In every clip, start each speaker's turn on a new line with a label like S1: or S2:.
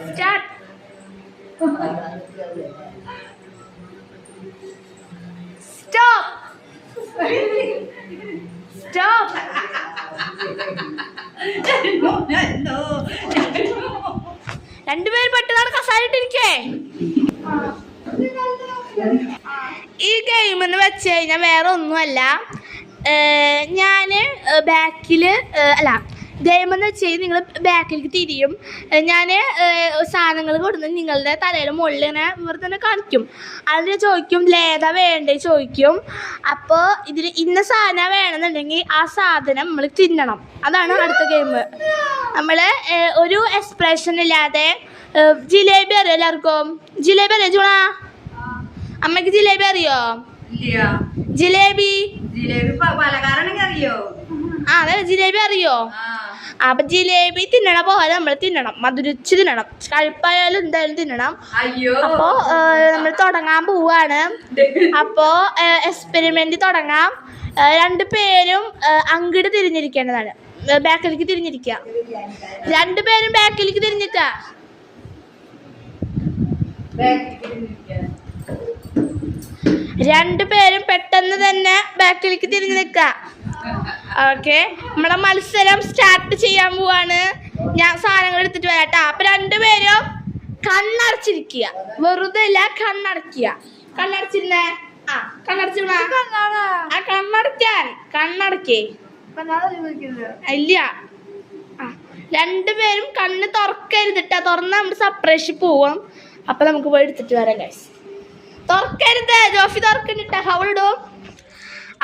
S1: Start. Stop. Stop. രണ്ടുപേരും പെട്ടെന്നാണ് കസാലിട്ടിരിക്കേ. ഈ ഗെയിം എന്ന് വെച്ച് കഴിഞ്ഞാൽ വേറെ ഒന്നുമല്ല, ഞാൻ ബാക്കിൽ അല്ല, ഗെയിം എന്ന് വെച്ച് കഴിഞ്ഞാൽ നിങ്ങൾ ബാക്കിലേക്ക് തിരിയും. ഞാൻ സാധനങ്ങൾ കൊടുന്ന് നിങ്ങളുടെ തലയുടെ മുകളിൽ ഇങ്ങനെ വെറുതെ തന്നെ കാണിക്കും. അതിൽ ചോദിക്കും ലേതാ വേണ്ടേ ചോദിക്കും. അപ്പോൾ ഇതിൽ ഇന്ന സാധനം വേണമെന്നുണ്ടെങ്കിൽ ആ സാധനം നമ്മൾ തിന്നണം. അതാണ് അടുത്ത ഗെയിം. നമ്മൾ ഒരു എക്സ്പ്രഷൻ ഇല്ലാതെ ജിലേബി അറിയോ എല്ലാവർക്കും? ജിലേബി അറിയോ ചൂണ? അമ്മക്ക് ജിലേബി അറിയോ? ജിലേബി അതെ, ജിലേബി അറിയോ? അപ്പൊ ജിലേബി തിന്നണ പോലെ നമ്മൾ തിന്നണം, മധുരിച്ച് തിന്നണം, കഴുപ്പായാലും എന്തായാലും തിന്നണം. അപ്പോ നമ്മൾ തുടങ്ങാൻ പോവാണ്. അപ്പോ എക്സ്പെരിമെന്റ് തുടങ്ങാം. രണ്ടുപേരും അങ്ങോട്ട് തിരിഞ്ഞിരിക്കേണ്ടതാണ്, ബാക്കിലേക്ക് തിരിഞ്ഞിരിക്കുക. രണ്ടുപേരും ബാക്കിലേക്ക് തിരിഞ്ഞിട്ടാ. രണ്ടുപേരും പെട്ടെന്ന് തന്നെ ബാക്കിലേക്ക് തിരിഞ്ഞു നിൽക്കുക. ഓക്കെ, നമ്മുടെ മത്സരം സ്റ്റാർട്ട് ചെയ്യാൻ പോവാണ്. ഞാൻ സാധനങ്ങൾ എടുത്തിട്ട് വരാട്ടാ. അപ്പൊ രണ്ടുപേരും കണ്ണടച്ചിരിക്കുക, വെറുതെ ഇല്ല, കണ്ണടക്കുക. കണ്ണടച്ചിരുന്നേ. ആ കണ്ണടച്ചിരുന്ന ആ കണ്ണടക്കാൻ കണ്ണടക്കേ ഇല്ല. ആ രണ്ടുപേരും കണ്ണ് തുറക്കരുതിട്ടാ. തുറന്ന് നമ്മൾ സെപ്പറേഷൻ പോവാം. അപ്പൊ നമുക്ക് പോയി എടുത്തിട്ട് വരാം ഗൈസ്. തുറക്കരുത്, ജോഫി തുറക്കണ്ടിട്ടാ, ഹൗളിടും.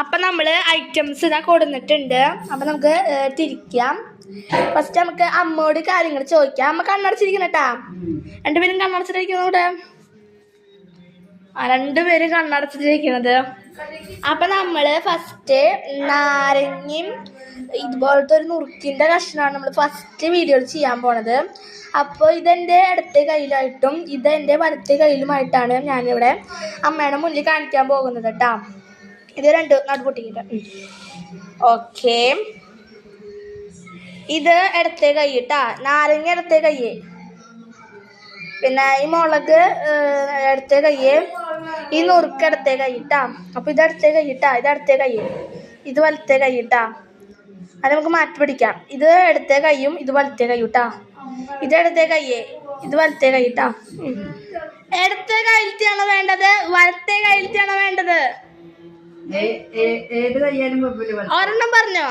S1: അപ്പം നമ്മൾ ഐറ്റംസ് ഇതാ കൊടുത്തിട്ടുണ്ട്. അപ്പം നമുക്ക് തിരിക്കാം. ഫസ്റ്റ് നമുക്ക് അമ്മയോട് കാര്യങ്ങൾ ചോദിക്കാം. അമ്മ കണ്ണടച്ചിരിക്കണം കേട്ടാ. രണ്ടുപേരും കണ്ണടച്ചിട്ടിരിക്കുന്നവിടെ. രണ്ടുപേരും കണ്ണടച്ചിട്ടിരിക്കുന്നത്. അപ്പം നമ്മൾ ഫസ്റ്റ് നാരങ്ങയും ഇതുപോലത്തെ ഒരു നുറുക്കിൻ്റെ കഷ്ണമാണ് നമ്മൾ ഫസ്റ്റ് വീഡിയോയിൽ ചെയ്യാൻ പോണത്. അപ്പോൾ ഇതെൻ്റെ ഇടത്തെ കയ്യിലായിട്ടും ഇതെൻ്റെ വലത്തെ കയ്യിലുമായിട്ടാണ് ഞാനിവിടെ അമ്മയുടെ മുന്നിൽ കാണിക്കാൻ പോകുന്നത് കേട്ടോ. ഇത് രണ്ട് നടുപൊട്ടിക്കിട്ട്. ഓക്കെ, ഇത് ഇടത്തെ കൈ കേട്ടാ, നാരങ്ങ ഇടത്തെ കയ്യേ, പിന്നെ ഈ മുളക് ഇടത്തെ കയ്യേ, ഈ നുറുക്ക് ഇടത്തെ കൈ കേട്ടാ. അപ്പോൾ ഇത് ഇടത്തെ കൈ കേട്ടാ, ഇത് ഇടത്തെ കയ്യേ, ഇത് വലത്തെ കൈ കേട്ടാ. അത് നമുക്ക് മാറ്റി പിടിക്കാം. ഇത് ഇടത്തെ കൈയും ഇത് വലത്തെ കൈ കേട്ടാ. ഇത് ഇടത്തെ കയ്യേ, ഇത് വലത്തെ കൈ കേട്ടാ. ഇടത്തെ കയ്യിലത്തെയാണോ വേണ്ടത് വലത്തെ കയ്യിലത്തെയാണോ വേണ്ടത്?
S2: ഏത് കയ്യാലും
S1: ഒരെണ്ണം പറഞ്ഞോ.